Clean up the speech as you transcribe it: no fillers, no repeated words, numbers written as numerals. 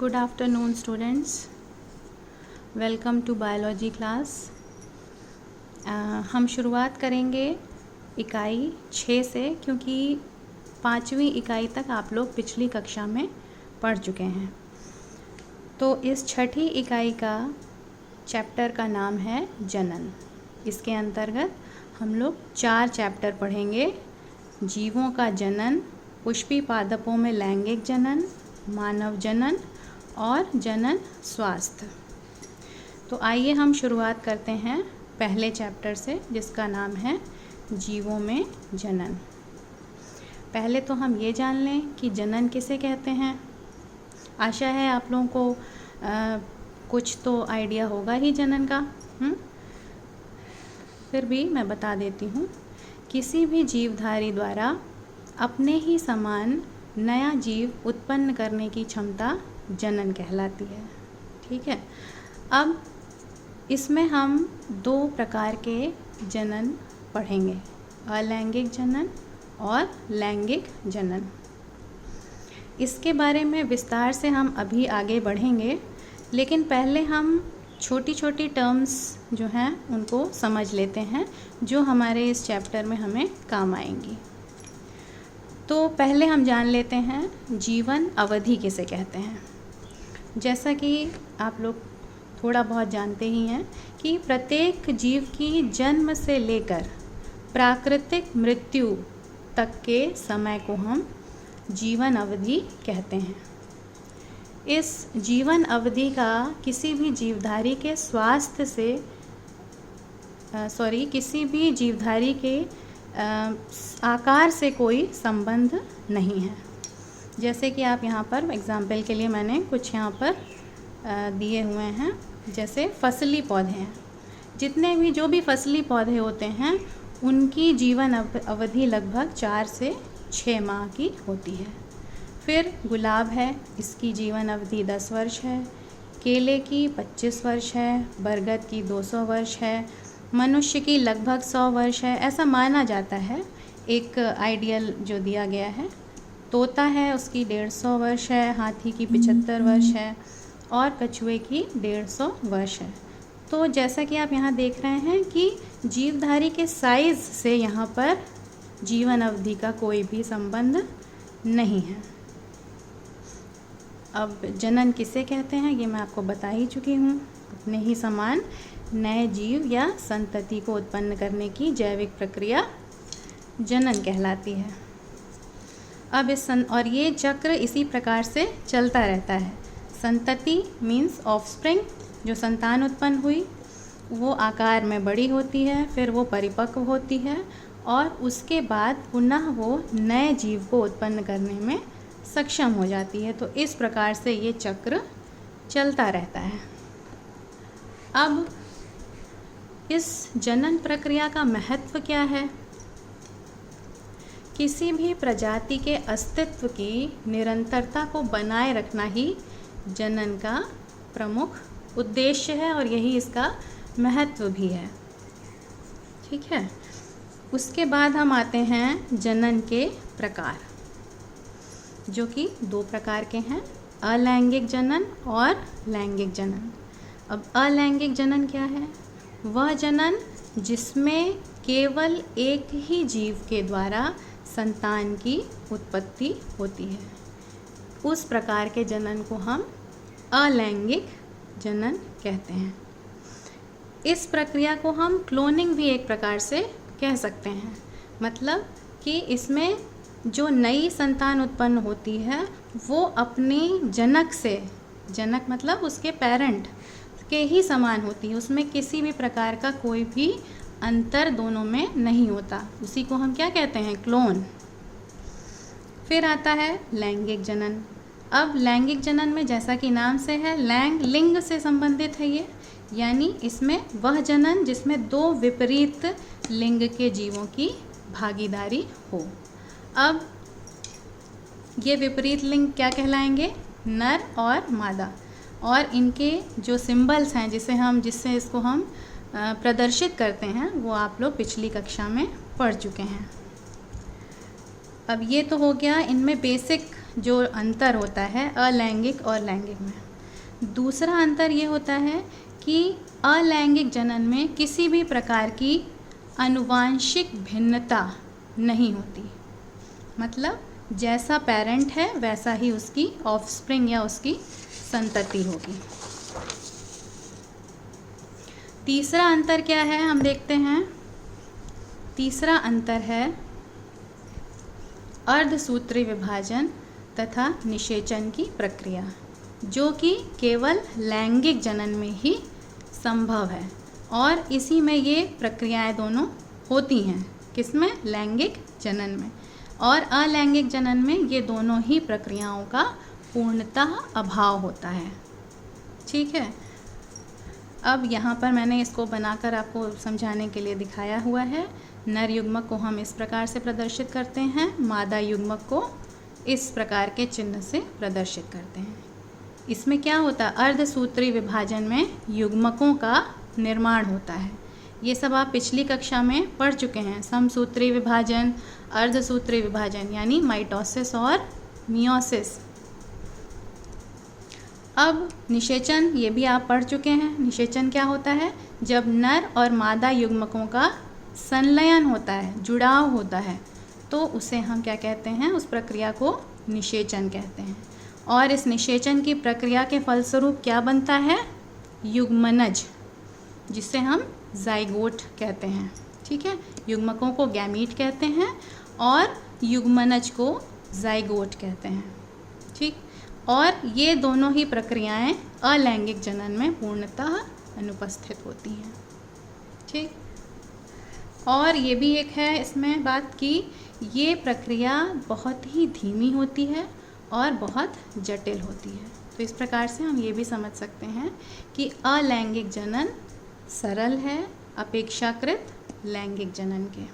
Good afternoon students, welcome to biology class. हम शुरुआत करेंगे इकाई 6 से, क्योंकि 5वीं इकाई तक आप लोग पिछली कक्षा में पढ़ चुके हैं। तो इस छठी इकाई का चैप्टर का नाम है जनन। इसके अंतर्गत हम लोग 4 चैप्टर पढ़ेंगे। जीवों का जनन, पुष्पी पादपों में लैंगिक जनन, मानव जनन और जनन स्वास्थ्य। तो आइए हम शुरुआत करते हैं पहले चैप्टर से, जिसका नाम है जीवों में जनन। पहले तो हम ये जान लें कि जनन किसे कहते हैं। आशा है आप लोगों को कुछ तो आइडिया होगा ही जनन का। फिर भी मैं बता देती हूँ, किसी भी जीवधारी द्वारा अपने ही समान नया जीव उत्पन्न करने की क्षमता जनन कहलाती है। ठीक है, अब इसमें हम 2 प्रकार के जनन पढ़ेंगे, अलैंगिक जनन और लैंगिक जनन। इसके बारे में विस्तार से हम अभी आगे बढ़ेंगे, लेकिन पहले हम छोटी छोटी टर्म्स जो हैं उनको समझ लेते हैं, जो हमारे इस चैप्टर में हमें काम आएंगी। तो पहले हम जान लेते हैं जीवन अवधि किसे कहते हैं। जैसा कि आप लोग थोड़ा बहुत जानते ही हैं कि प्रत्येक जीव की जन्म से लेकर प्राकृतिक मृत्यु तक के समय को हम जीवन अवधि कहते हैं। इस जीवन अवधि का किसी भी जीवधारी के स्वास्थ्य से किसी भी जीवधारी के आकार से कोई संबंध नहीं है। जैसे कि आप यहाँ पर एग्जाम्पल के लिए मैंने कुछ यहाँ पर दिए हुए हैं। जैसे फसली पौधे हैं, जितने भी जो भी फसली पौधे होते हैं उनकी जीवन अवधि लगभग 4 से 6 माह की होती है। फिर गुलाब है, इसकी जीवन अवधि 10 वर्ष है। केले की 25 वर्ष है, बरगद की 200 वर्ष है, मनुष्य की लगभग 100 वर्ष है, ऐसा माना जाता है। एक आइडियल जो दिया गया है, तोता है उसकी 150 वर्ष है, हाथी की 75 वर्ष है और कछुए की 150 वर्ष है। तो जैसा कि आप यहाँ देख रहे हैं कि जीवधारी के साइज़ से यहाँ पर जीवन अवधि का कोई भी संबंध नहीं है। अब जनन किसे कहते हैं ये मैं आपको बता ही चुकी हूँ। अपने ही समान नए जीव या संतति को उत्पन्न करने की जैविक प्रक्रिया जनन कहलाती है। अब और ये चक्र इसी प्रकार से चलता रहता है। संतति मीन्स ऑफस्प्रिंग, जो संतान उत्पन्न हुई वो आकार में बड़ी होती है, फिर वो परिपक्व होती है और उसके बाद पुनः वो नए जीव को उत्पन्न करने में सक्षम हो जाती है। तो इस प्रकार से ये चक्र चलता रहता है। अब इस जनन प्रक्रिया का महत्व क्या है? किसी भी प्रजाति के अस्तित्व की निरंतरता को बनाए रखना ही जनन का प्रमुख उद्देश्य है और यही इसका महत्व भी है। ठीक है, उसके बाद हम आते हैं जनन के प्रकार, जो कि 2 प्रकार के हैं, अलैंगिक जनन और लैंगिक जनन। अब अलैंगिक जनन क्या है? वह जनन जिसमें केवल एक ही जीव के द्वारा संतान की उत्पत्ति होती है, उस प्रकार के जनन को हम अलैंगिक जनन कहते हैं। इस प्रक्रिया को हम क्लोनिंग भी एक प्रकार से कह सकते हैं। मतलब कि इसमें जो नई संतान उत्पन्न होती है वो अपने जनक से, जनक मतलब उसके पेरेंट के ही समान होती है, उसमें किसी भी प्रकार का कोई भी अंतर दोनों में नहीं होता। उसी को हम क्या कहते हैं? क्लोन। फिर आता है लैंगिक जनन। अब लैंगिक जनन में जैसा कि नाम से है, लैंग लिंग से संबंधित है ये, यानी इसमें वह जनन जिसमें 2 विपरीत लिंग के जीवों की भागीदारी हो। अब ये विपरीत लिंग क्या कहलाएंगे? नर और मादा। और इनके जो सिंबल्स हैं जिससे इसको हम प्रदर्शित करते हैं वो आप लोग पिछली कक्षा में पढ़ चुके हैं। अब ये तो हो गया इनमें बेसिक जो अंतर होता है अलैंगिक और लैंगिक में। दूसरा अंतर ये होता है कि अलैंगिक जनन में किसी भी प्रकार की आनुवांशिक भिन्नता नहीं होती, मतलब जैसा पेरेंट है वैसा ही उसकी ऑफस्प्रिंग या उसकी संतति होगी। तीसरा अंतर क्या है हम देखते हैं। तीसरा अंतर है अर्धसूत्री विभाजन तथा निषेचन की प्रक्रिया, जो कि केवल लैंगिक जनन में ही संभव है और इसी में ये प्रक्रियाएं दोनों होती हैं। किसमें? लैंगिक जनन में। और अलैंगिक जनन में ये दोनों ही प्रक्रियाओं का पूर्णतः अभाव होता है। ठीक है, अब यहाँ पर मैंने इसको बनाकर आपको समझाने के लिए दिखाया हुआ है। नर युग्मक को हम इस प्रकार से प्रदर्शित करते हैं, मादा युग्मक को इस प्रकार के चिन्ह से प्रदर्शित करते हैं। इसमें क्या होता है? अर्धसूत्री विभाजन में युग्मकों का निर्माण होता है। ये सब आप पिछली कक्षा में पढ़ चुके हैं। समसूत्री विभाजन, अर्धसूत्री विभाजन यानी माइटोसिस और मियोसिस। अब निषेचन, ये भी आप पढ़ चुके हैं। निषेचन क्या होता है? जब नर और मादा युग्मकों का संलयन होता है, जुड़ाव होता है, तो उसे हम क्या कहते हैं? उस प्रक्रिया को निषेचन कहते हैं। और इस निषेचन की प्रक्रिया के फलस्वरूप क्या बनता है? युग्मनज, जिसे हम जाइगोट कहते हैं। ठीक है, युग्मकों को गैमीट कहते हैं और युग्मनज को जाइगोट कहते हैं। ठीक, और ये दोनों ही प्रक्रियाएं अलैंगिक जनन में पूर्णतः अनुपस्थित होती हैं। ठीक, और ये भी एक है इसमें बात कि ये प्रक्रिया बहुत ही धीमी होती है और बहुत जटिल होती है। तो इस प्रकार से हम ये भी समझ सकते हैं कि अलैंगिक जनन सरल है अपेक्षाकृत लैंगिक जनन के।